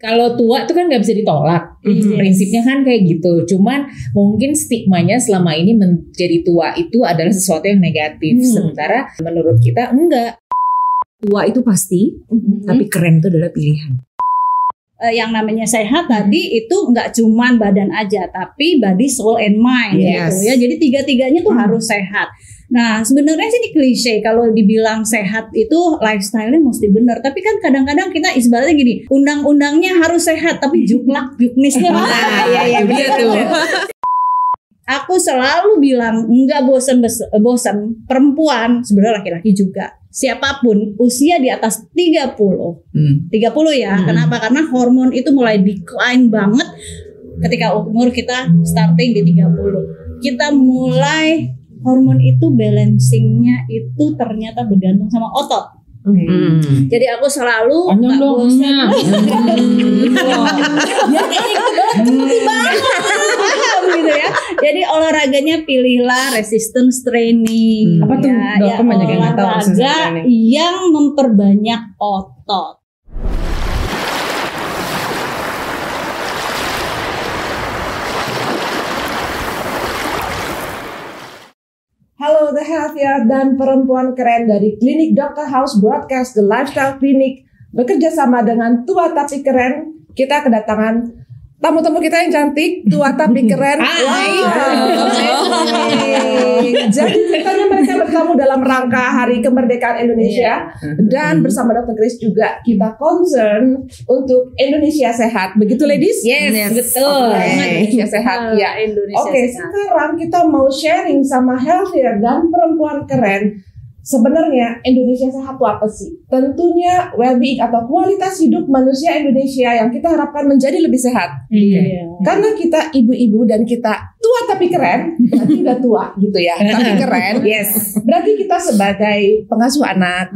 Kalau tua itu kan nggak bisa ditolak, prinsipnya kan kayak gitu. Cuman mungkin stigmanya selama ini menjadi tua itu adalah sesuatu yang negatif. Sementara menurut kita enggak. Tua itu pasti, tapi keren itu adalah pilihan. Yang namanya sehat tadi itu nggak cuman badan aja, tapi body, soul, and mind gitu ya. Jadi tiga-tiganya tuh harus sehat. Nah sebenarnya sih ini klise kalau dibilang sehat itu lifestyle-nya mesti benar. Tapi kan kadang-kadang kita ibaratnya gini, undang-undangnya harus sehat, tapi juklak juknisnya ya betul. Aku selalu bilang enggak bosan perempuan, sebenarnya laki-laki juga. Siapapun usia di atas 30 ya. Kenapa? Karena hormon itu mulai decline banget ketika umur kita starting di 30. Kita mulai hormon itu balancingnya itu ternyata bergantung sama otot. Jadi aku selalu nggak bosan. Gitu ya. Jadi olahraganya pilihlah resistance training. Apa tuh? Ya, olahraga yang memperbanyak otot. Halo The Healthier dan perempuan keren dari Klinik Dr. House Broadcast The Lifestyle Clinic bekerja sama dengan Tua Tapi Keren. Kita kedatangan tamu-tamu kita yang cantik, tua tapi keren. Jadi ceritanya mereka bertemu dalam rangka Hari Kemerdekaan Indonesia dan bersama Dr. Grace juga kita concern untuk Indonesia sehat. Begitu ladies? Yes, betul. Indonesia sehat. Ya. Oke, sekarang kita mau sharing sama Healthier dan perempuan keren. Sebenarnya Indonesia sehat itu apa sih? Tentunya well-being atau kualitas hidup manusia Indonesia yang kita harapkan menjadi lebih sehat. Karena kita ibu-ibu dan kita tua tapi keren, berarti udah tua gitu ya. Tapi keren. Berarti kita sebagai pengasuh anak,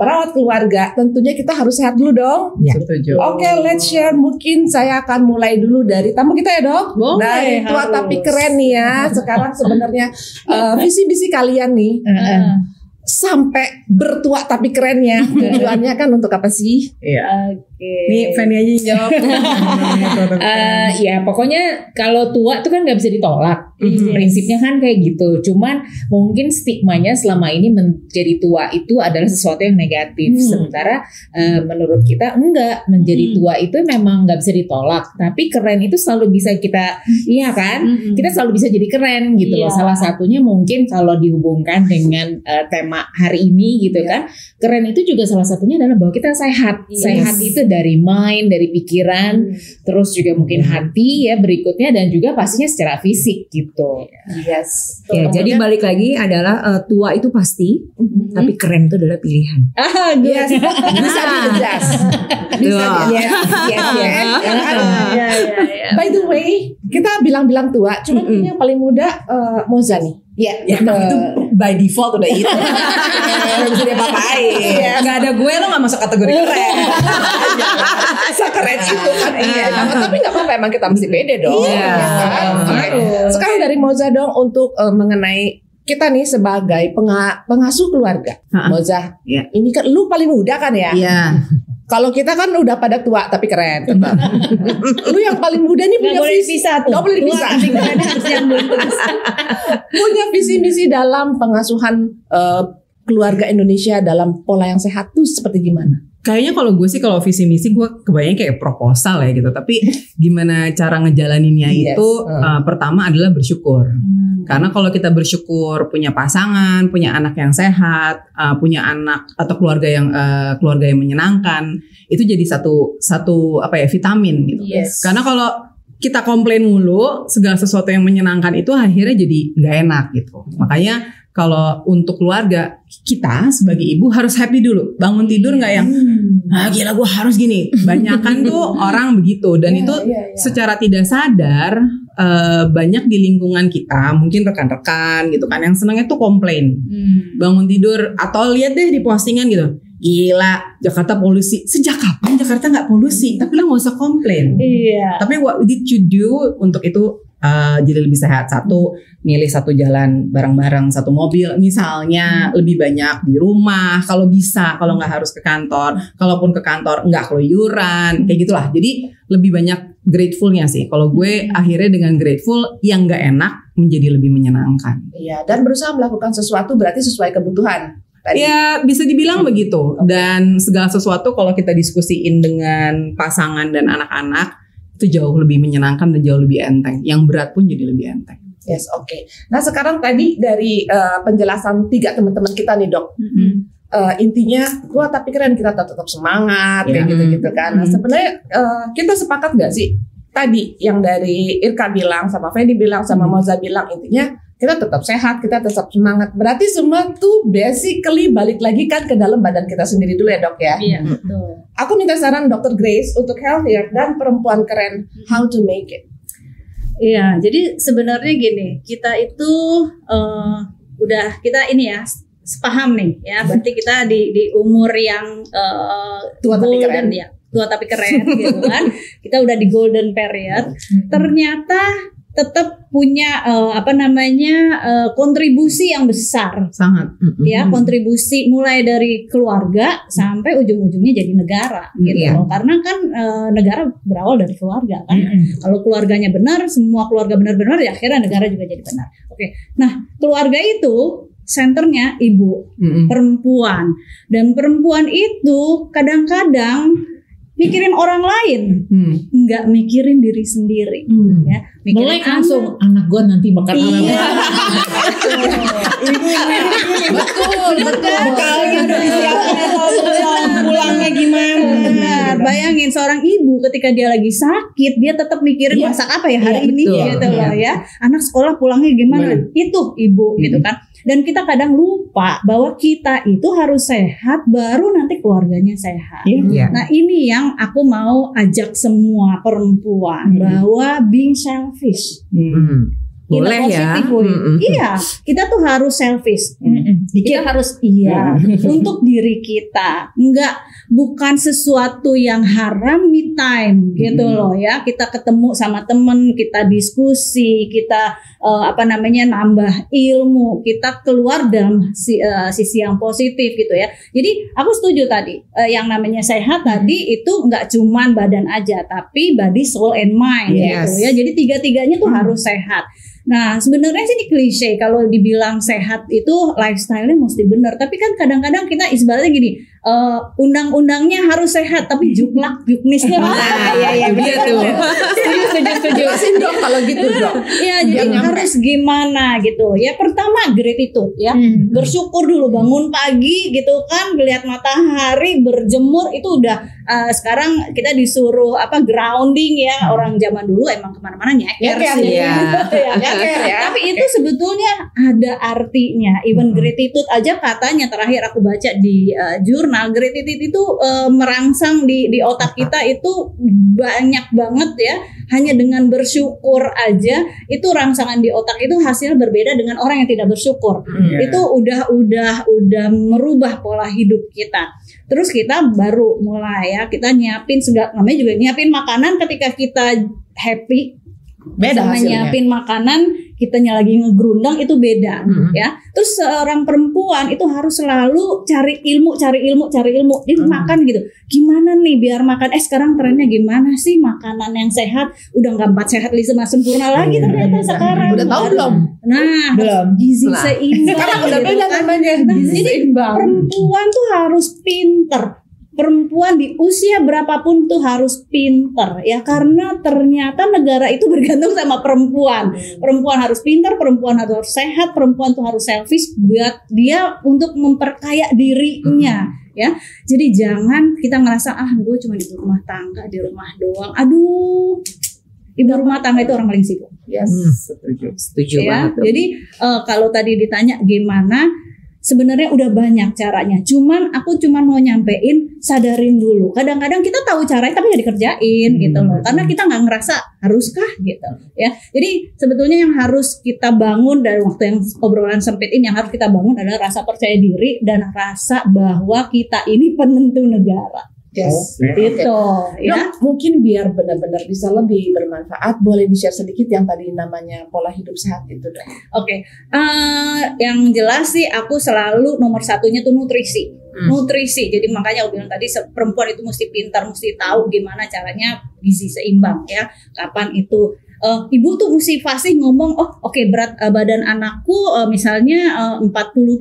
perawat keluarga, tentunya kita harus sehat dulu dong. Setuju. Oke, let's share. Mungkin saya akan mulai dulu dari tamu kita ya dok. Dari tua tapi keren nih ya. Sekarang sebenarnya visi-misi kalian nih. Sampai bertua tapi kerennya tujuannya kan untuk apa sih? Nih Fanny aja jawab. Ya pokoknya kalau tua itu kan nggak bisa ditolak, prinsipnya kan kayak gitu. Cuman mungkin stigmanya selama ini menjadi tua itu adalah sesuatu yang negatif. Sementara menurut kita enggak, menjadi tua itu memang nggak bisa ditolak. Tapi keren itu selalu bisa kita, iya kan? Kita selalu bisa jadi keren gitu loh. Salah satunya mungkin kalau dihubungkan dengan tema hari ini gitu kan, keren itu juga salah satunya adalah bahwa kita sehat. Sehat itu dari mind, dari pikiran, terus juga mungkin hati ya berikutnya, dan juga pastinya secara fisik gitu. Ya, jadi balik lagi adalah tua itu pasti, tapi keren itu adalah pilihan. Bisa di-adjust. By the way, kita bilang-bilang tua, cuma yang paling muda Moza nih. Ya, itu by default udah itu. Gak bisa diapa-apain. Gak ada gue, lo gak masuk kategori keren. Sekeren itu kan. Tapi gak apa-apa, emang kita mesti pede dong. Sekarang dari Moza dong untuk mengenai kita nih sebagai pengasuh keluarga. Moza, ini kan lu paling muda kan ya? Iya. Kalau kita kan udah pada tua tapi keren tetap. Lu yang paling muda nih punya visi. Gak boleh dipisah. Punya visi misi dalam pengasuhan keluarga Indonesia dalam pola yang sehat tuh seperti gimana? Kayaknya kalau gue sih, kalau visi misi gue kebayang kayak proposal ya gitu. Tapi gimana cara ngejalaninnya itu pertama adalah bersyukur. Karena kalau kita bersyukur punya pasangan, punya anak yang sehat, punya anak atau keluarga yang menyenangkan, itu jadi satu apa ya, vitamin gitu. Karena kalau kita komplain mulu, segala sesuatu yang menyenangkan itu akhirnya jadi nggak enak gitu. Makanya kalau untuk keluarga, kita sebagai ibu harus happy dulu. Bangun tidur nggak yang gila gue harus gini. Banyakan tuh orang begitu. Dan itu secara tidak sadar banyak di lingkungan kita, mungkin rekan-rekan gitu kan, yang senangnya tuh komplain. Bangun tidur atau lihat deh di postingan gitu, gila Jakarta polusi. Sejak kapan Jakarta nggak polusi? Tapi lo nggak usah komplain. Tapi what did you do untuk itu? jadi lebih sehat. Satu, milih satu jalan bareng-bareng, satu mobil misalnya, lebih banyak di rumah kalau bisa, kalau nggak harus ke kantor, kalaupun ke kantor nggak keluyuran, kayak gitulah. Jadi lebih banyak gratefulnya sih. Kalau gue akhirnya dengan grateful, yang nggak enak menjadi lebih menyenangkan. Iya, dan berusaha melakukan sesuatu berarti sesuai kebutuhan. Tadi. Ya bisa dibilang begitu. Dan segala sesuatu kalau kita diskusiin dengan pasangan dan anak-anak itu jauh lebih menyenangkan dan jauh lebih enteng. Yang berat pun jadi lebih enteng. Yes, oke. Nah sekarang tadi dari penjelasan 3 teman-teman kita nih dok, intinya, wah tapi keren kita tetap semangat kayak gitu-gitu kan. Nah sebenarnya kita sepakat nggak sih tadi yang dari Irka bilang, sama Fendi bilang, sama Moza bilang, intinya kita tetap sehat, kita tetap semangat. Berarti semua tuh basically balik lagi kan ke dalam badan kita sendiri dulu ya dok ya. Iya betul. Aku minta saran Dr. Grace untuk Healthier dan Perempuan Keren, how to make it. Iya, jadi sebenarnya gini, kita itu udah kita ini ya sepaham nih ya. Berarti kita di umur yang Tua tapi keren. ya, tua tapi keren gitu kan. Kita udah di golden period. Ternyata tetap punya kontribusi yang besar. Sangat. Ya, kontribusi mulai dari keluarga sampai ujung-ujungnya jadi negara gitu loh. Karena kan negara berawal dari keluarga kan. Kalau keluarganya benar, semua keluarga benar-benar ya akhirnya negara juga jadi benar. Oke. Nah, keluarga itu senternya ibu, perempuan. Dan perempuan itu kadang-kadang mikirin orang lain, nggak mikirin diri sendiri, ya. Melek langsung anak gue nanti bakal pulangnya gimana? Benar. Bayangin seorang ibu ketika dia lagi sakit, dia tetap mikirin masak apa ya hari ini, gitu loh ya. Anak sekolah pulangnya gimana? Itu ibu, gitu kan. Dan kita kadang lupa bahwa kita itu harus sehat, baru nanti keluarganya sehat. Nah ini yang aku mau ajak semua perempuan bahwa being selfish. Boleh ya. Iya, kita tuh harus selfish. Kita harus untuk diri kita. Bukan sesuatu yang haram, me time gitu loh ya. Kita ketemu sama temen, kita diskusi, kita nambah ilmu, kita keluar dalam sisi yang positif gitu ya. Jadi aku setuju tadi yang namanya sehat tadi itu nggak cuman badan aja, tapi body, soul, and mind gitu ya. Jadi tiga-tiganya tuh harus sehat. Nah sebenarnya sih ini klise kalau dibilang sehat itu lifestyle-nya mesti benar, tapi kan kadang-kadang kita ibaratnya gini, undang-undangnya harus sehat tapi juknisnya begitu. Setuju dok kalau gitu dok. Iya jadi harus gimana gitu ya. Pertama gratitude ya, bersyukur dulu, bangun pagi gitu kan, ngelihat matahari, berjemur itu udah sekarang kita disuruh grounding ya. Orang zaman dulu emang kemana-mana nyeker sih ya. Tapi itu sebetulnya ada artinya. Even gratitude aja katanya terakhir aku baca di jurnal, gratitude itu merangsang di otak kita itu banyak banget ya. Hanya dengan bersyukur aja itu rangsangan di otak itu hasilnya berbeda dengan orang yang tidak bersyukur. Itu udah merubah pola hidup kita. Terus kita baru mulai ya, kita nyiapin namanya juga nyiapin makanan ketika kita happy. Beda hasilnya. Nyiapin makanan kitanya lagi ngegrundang itu beda ya. Terus seorang perempuan itu harus selalu cari ilmu. Dia makan gitu. Gimana nih biar makan? Sekarang trennya gimana sih makanan yang sehat? Udah nggak 4 sehat 5 sempurna lagi ternyata sekarang. Udah tahu belum? Nah, belum. Gizi seimbang. Sekarang udah beda namanya. Jadi perempuan tuh harus pinter. Perempuan di usia berapapun tuh harus pinter ya, karena ternyata negara itu bergantung sama perempuan. Perempuan harus pinter, perempuan harus sehat, perempuan tuh harus selfish buat dia untuk memperkaya dirinya ya. Jadi jangan kita ngerasa gue cuma di rumah tangga, di rumah doang. Aduh, ibu rumah tangga itu orang paling sibuk. Setuju ya. banget. Jadi kalau tadi ditanya gimana, sebenarnya udah banyak caranya. Aku mau nyampein, sadarin dulu. Kadang-kadang kita tahu caranya tapi nggak dikerjain gitu loh. Karena kita nggak ngerasa haruskah gitu ya. Jadi sebetulnya yang harus kita bangun dari waktu yang obrolan sempit ini, yang harus kita bangun adalah rasa percaya diri dan rasa bahwa kita ini penentu negara. Yes, Itu ya. Dok, mungkin biar benar-benar bisa lebih bermanfaat, boleh di-share sedikit yang tadi namanya pola hidup sehat itu, Dok. Oke. Yang jelas sih aku selalu nomor satunya tuh nutrisi. Nutrisi. Jadi makanya aku bilang tadi perempuan itu mesti pintar, mesti tahu gimana caranya gizi seimbang ya. Kapan itu ibu tuh mesti fasih ngomong, berat badan anakku misalnya 40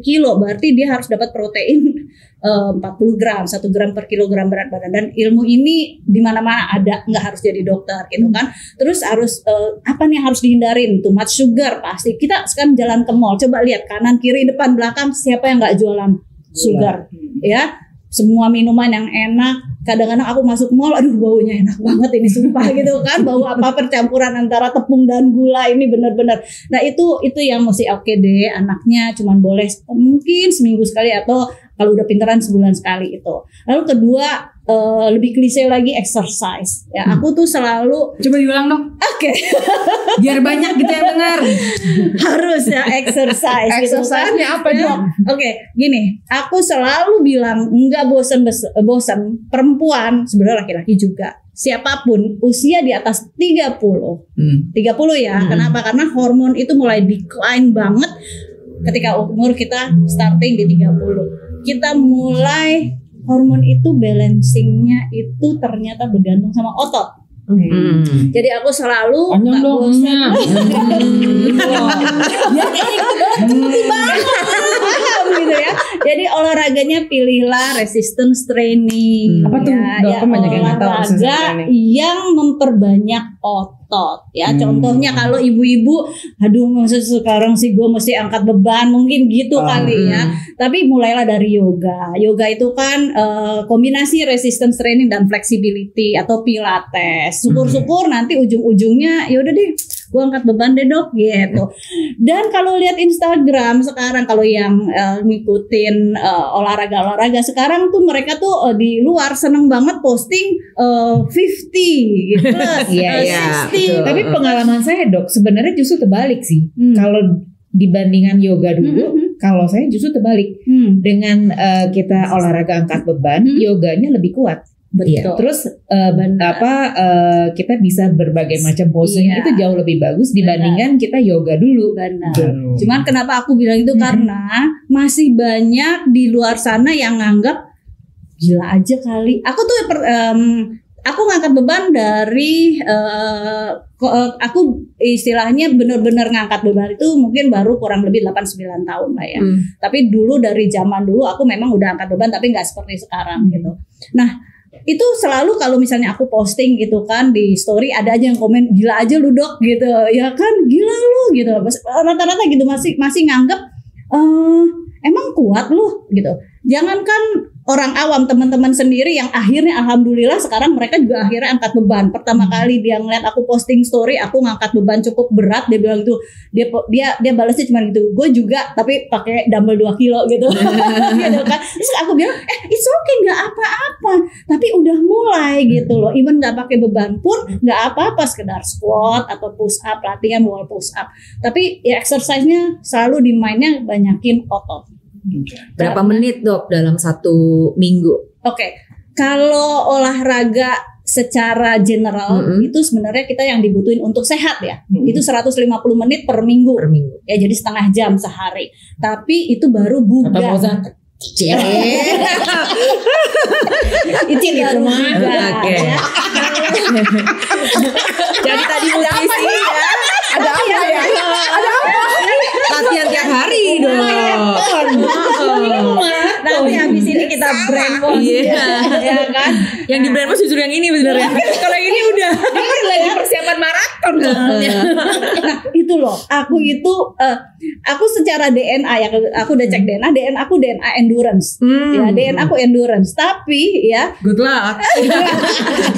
kilo, berarti dia harus dapat protein 40 gram, 1 gram per kilogram berat badan. Dan ilmu ini di mana-mana ada, nggak harus jadi dokter gitu kan. Terus harus apa nih yang harus dihindarin? Too much sugar pasti. Kita sekarang jalan ke mall, coba lihat kanan, kiri, depan, belakang, siapa yang nggak jualan sugar ya? Semua minuman yang enak. Kadang-kadang aku masuk mall, aduh baunya enak banget ini sumpah gitu kan, bau apa percampuran antara tepung dan gula ini benar-benar. Nah itu yang mesti oke deh, anaknya cuman boleh mungkin seminggu sekali atau kalau udah pinteran sebulan sekali itu. Lalu kedua lebih klise lagi exercise. Ya aku tuh selalu coba diulang dong. Oke. Biar banyak gitu yang dengar. Harus ya exercise. Exercise-nya apa dong? Oke, gini, aku selalu bilang enggak bosan perempuan, sebenarnya laki-laki juga. Siapapun usia di atas 30. 30 ya. Kenapa? Karena hormon itu mulai decline banget ketika umur kita starting di 30. Kita mulai hormon itu balancingnya itu ternyata bergantung sama otot. Jadi aku selalu nggak bosan. Paham gitu ya. Jadi olahraganya pilihlah resistance training. Apa tuh? Olahraga yang memperbanyak otot. Ya contohnya kalau ibu-ibu, aduh maksud sekarang sih gue mesti angkat beban, mungkin gitu kali ya. Tapi mulailah dari yoga. Yoga itu kan kombinasi resistance training dan flexibility atau pilates. Syukur-syukur nanti ujung-ujungnya ya udah deh gue angkat beban deh dok gitu. Dan kalau lihat Instagram sekarang, kalau yang ngikutin olahraga sekarang tuh mereka tuh di luar seneng banget posting 50 gitu plus 60. Tapi pengalaman saya dok sebenarnya justru terbalik sih. Kalau dibandingkan yoga dulu, kalau saya justru terbalik. Dengan kita olahraga angkat beban, yoganya lebih kuat. Betul. Terus kita bisa berbagai macam posenya itu jauh lebih bagus dibandingkan kita yoga dulu. Cuman kenapa aku bilang itu karena masih banyak di luar sana yang nganggap gila aja kali. Aku tuh aku ngangkat beban dari aku istilahnya benar-benar ngangkat beban itu mungkin baru kurang lebih 8-9 tahun lah ya. Tapi dulu dari zaman dulu aku memang udah angkat beban tapi nggak seperti sekarang gitu. Nah itu selalu kalau misalnya aku posting gitu kan di story, ada aja yang komen gila aja lu dok gitu ya kan, gila lu gitu, rata-rata gitu masih nganggep emang kuat lu gitu. Jangankan orang awam, teman-teman sendiri yang akhirnya alhamdulillah sekarang mereka juga akhirnya angkat beban. Pertama kali dia ngeliat aku posting story aku ngangkat beban cukup berat, dia bilang gitu, dia balasnya cuma gitu, gue juga tapi pakai dumbbell 2 kilo gitu. Gitu kan. Terus aku bilang it's okay, nggak apa-apa, tapi udah mulai gitu loh, even nggak pakai beban pun nggak apa-apa, sekedar squat atau push up, latihan wall push up, tapi ya exercise-nya selalu di mind-nya banyakin otot. Berapa menit dok dalam 1 minggu? Oke, kalau olahraga secara general itu sebenarnya kita yang dibutuhin untuk sehat ya, itu 150 menit per minggu. Ya jadi setengah jam sehari. Tapi itu baru bugar. Itu baru bugar. Jadi tadi nutrisi ya. Ada apa ya? Ada apa? Latihan tiap hari dong. Nanti habis ini kita brainwash ya kan? Yang di brainwash justru yang ini sebenarnya. Kalau yang ini udah lagi persiapan maraton. Nah itu loh, aku secara DNA ya, aku udah cek DNA aku DNA endurance. Ya DNA aku endurance, tapi ya Good luck.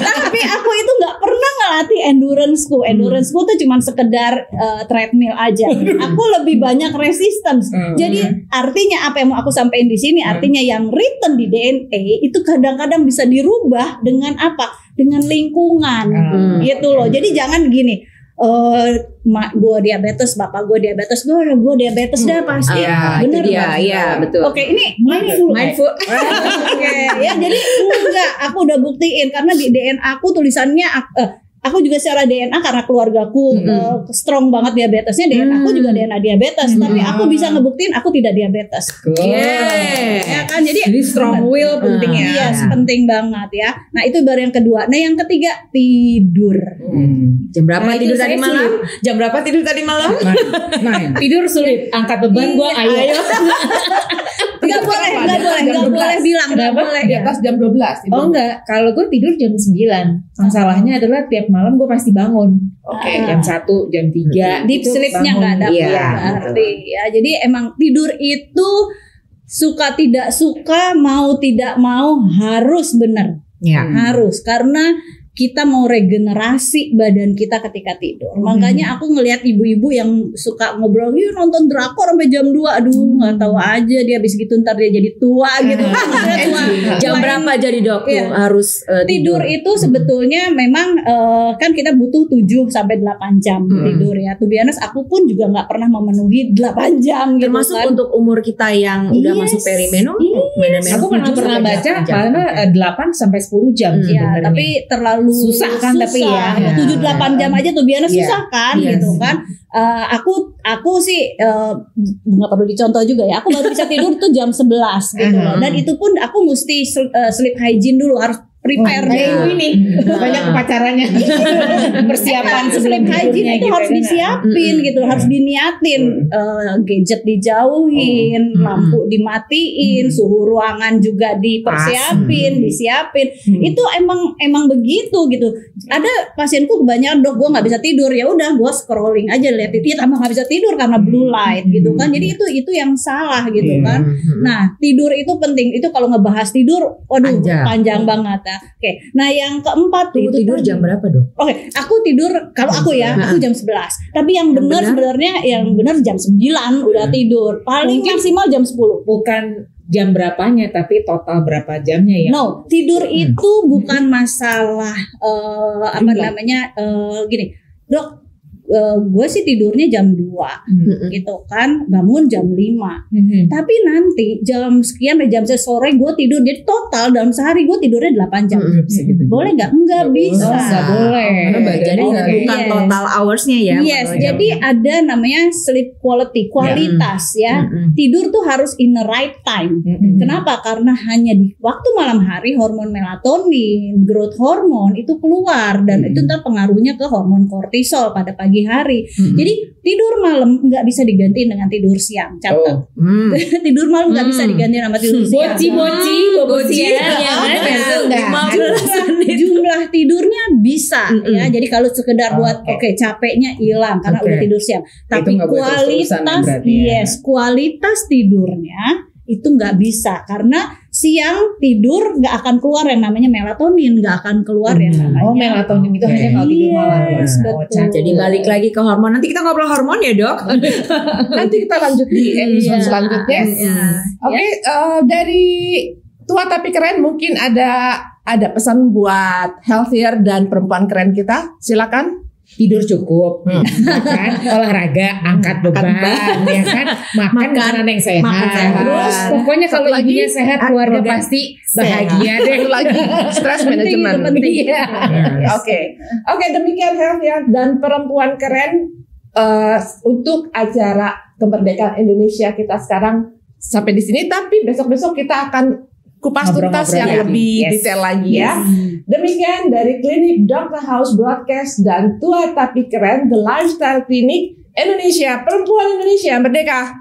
tapi aku itu nggak pernah ngelatih enduranceku tuh cuma sekedar treadmill aja. Aku lebih banyak resistance. Jadi artinya apa yang mau aku sampaikan di sini, artinya yang written di DNA itu kadang-kadang bisa dirubah dengan apa? Dengan lingkungan gitu loh. Jadi jangan gini, gue diabetes, bapak gue diabetes, gue diabetes dah pasti. Bener dia, iya betul. Oke, ini mindful. Oke, ya jadi enggak, aku udah buktiin karena di DNA aku tulisannya aku juga secara DNA karena keluargaku strong banget diabetesnya, DNA aku juga DNA diabetes, tapi aku bisa ngebuktiin aku tidak diabetes. Ya kan, jadi strong will penting ya. Iya, penting banget ya. Nah itu baru yang kedua. Nah yang ketiga tidur. Jam berapa tidur tadi malam? Jam berapa tidur tadi malam? Tidur sulit. Angkat beban gue ayo. Gak boleh bilang, gak boleh. Di atas jam 12. Oh enggak, kalau gue tidur jam 9. Masalahnya adalah tiap malam gue pasti bangun. Jam 1, jam 3. Deep sleep-nya gak dapet berarti ya. Jadi emang tidur itu suka tidak suka, mau tidak mau harus benar. Harus, karena kita mau regenerasi badan kita ketika tidur. Makanya aku ngelihat ibu-ibu yang suka ngobrol, nonton drakor sampai jam 2. Aduh, nggak tahu aja dia habis gitu ntar dia jadi tua gitu. Jam berapa jadi dok tuh harus tidur itu sebetulnya memang kan kita butuh 7 sampai 8 jam tidur ya. To be honest, aku pun juga nggak pernah memenuhi 8 jam gitu. Termasuk kan. Untuk umur kita yang udah masuk perimenopause. Aku pernah baca karena 8 sampai 10 jam. Iya, tapi terlalu susah kan, tapi ya 7-8 jam aja tuh biasanya susah kan gitu kan. Aku sih nggak perlu dicontoh juga ya. Aku baru bisa tidur tuh jam 11 gitu loh. Dan itu pun aku mesti sleep hygiene dulu, harus prepare dulu ini banyak upacaranya. Persiapan sleep hygiene itu harus disiapin gitu, harus diniatin, gadget dijauhin, lampu dimatiin, suhu ruangan juga dipersiapin, disiapin. Itu emang begitu gitu. Ada pasienku kebanyakan, dok gue nggak bisa tidur, ya udah gue scrolling aja lihat itu, tambah nggak bisa tidur karena blue light gitu kan. Jadi itu yang salah gitu kan. Nah tidur itu penting. Itu kalau ngebahas tidur, waduh panjang banget ya. Oke, nah yang keempat tidur jam berapa dok? Oke, aku tidur kalau aku ya, aku jam 11. Tapi yang benar sebenarnya yang benar jam 9 udah tidur. Paling maksimal jam 10. Bukan jam berapanya, tapi total berapa jamnya ya? No, tidur itu bukan masalah gini. Dok, gue sih tidurnya jam 2 gitu kan, bangun jam 5. Tapi nanti jam sekian jam sore gue tidur, jadi total dalam sehari gue tidurnya 8 jam. Boleh nggak? Enggak bisa. Nggak boleh. Jadi bukan total hoursnya ya. Yes, jadi ada namanya sleep quality, kualitas ya. Tidur tuh harus in the right time. Kenapa? Karena hanya di waktu malam hari hormon melatonin, growth hormone itu keluar, dan itu ntar pengaruhnya ke hormon kortisol pada pagi hari. Jadi tidur malam nggak bisa digantiin dengan tidur siang. Catat. Tidur malam nggak bisa digantiin sama tidur siang. Boci. Jumlah tidurnya bisa ya. Jadi kalau sekedar buat capeknya hilang karena udah tidur siang. Tapi kualitas tidurnya itu nggak bisa, karena siang tidur nggak akan keluar yang namanya melatonin, nggak akan keluar yang namanya melatonin itu hanya kalau tidur malam. Jadi balik lagi ke hormon, nanti kita ngobrol hormon ya dok. Nanti kita lanjut di episode selanjutnya. Dari Tua Tapi Keren mungkin ada pesan buat healthier dan perempuan keren kita, silakan. Tidur cukup, kan? Olahraga, angkat beban, ya kan? Makan makanan yang sehat. Terus pokoknya kalau ibunya sehat, keluarga pasti bahagia deh. Lagi stress management. Oke, demikian healthier dan perempuan keren untuk acara kemerdekaan Indonesia kita sekarang sampai di sini. Tapi besok-besok kita akan kupas tuntas yang lebih detail lagi ya. Demikian dari Klinik Dr. House Broadcast dan Tua Tapi Keren, The Lifestyle Clinic Indonesia. Perempuan Indonesia merdeka.